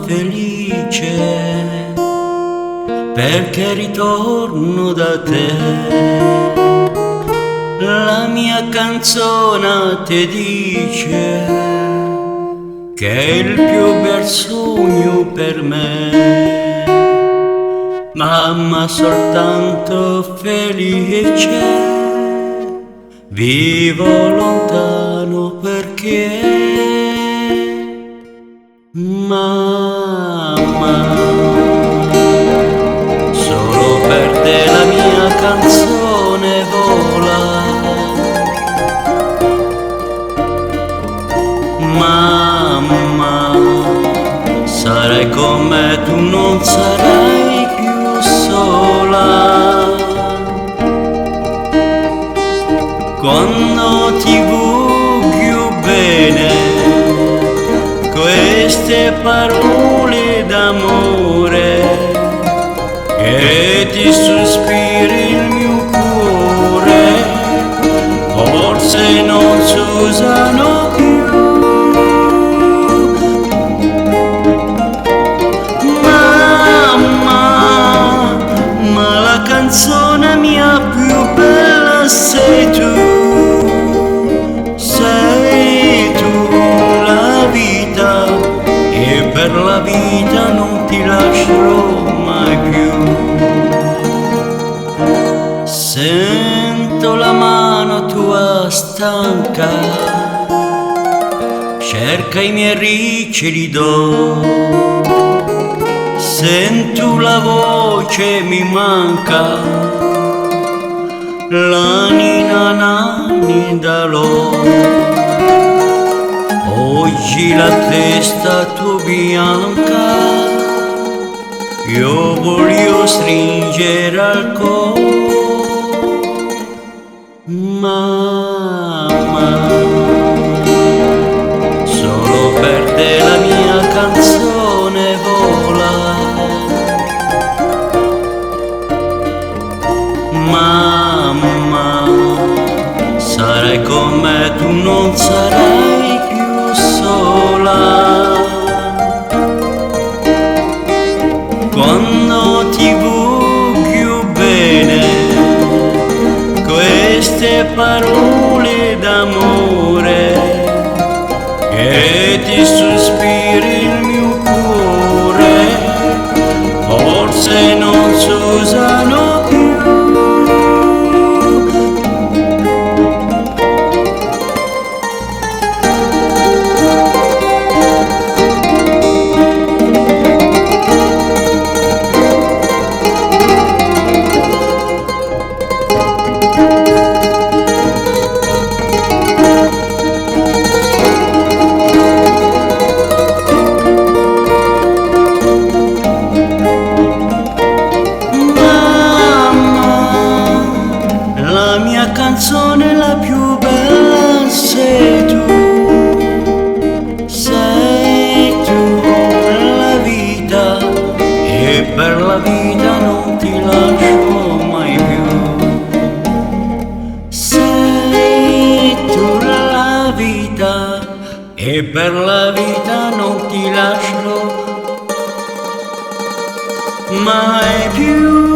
felice perché ritorno da te. La mia canzone ti dice che è il più bel sogno per me. Mamma, soltanto felice, vivo lontano perché mamma, solo per te la mia canzone vola. Mamma, sarai con me, tu non sarai più sola. Quando ti voglio bene, queste parole d'amore che ti sospiri il mio cuore, forse non si usano più. Mamma, ma la canzone mia più bella sei tu. Per la vita non ti lascerò mai più. Sento la mano tua stanca, cerca i miei ricci do. Sento la voce mi manca, la nina nani dalò. Oggi la testa tua bianca io voglio stringere al cuore. Mamma, solo per te la mia canzone vola. Mamma, sarai con me, tu non sarai più sola. Quando ti voglio bene, queste parole d'amore che ti sospiri il mio cuore, forse non si usano più. La mia canzone la più bella sei tu, la vita, e per la vita non ti lascio mai più. Sei tu la vita, e per la vita non ti lascio mai più.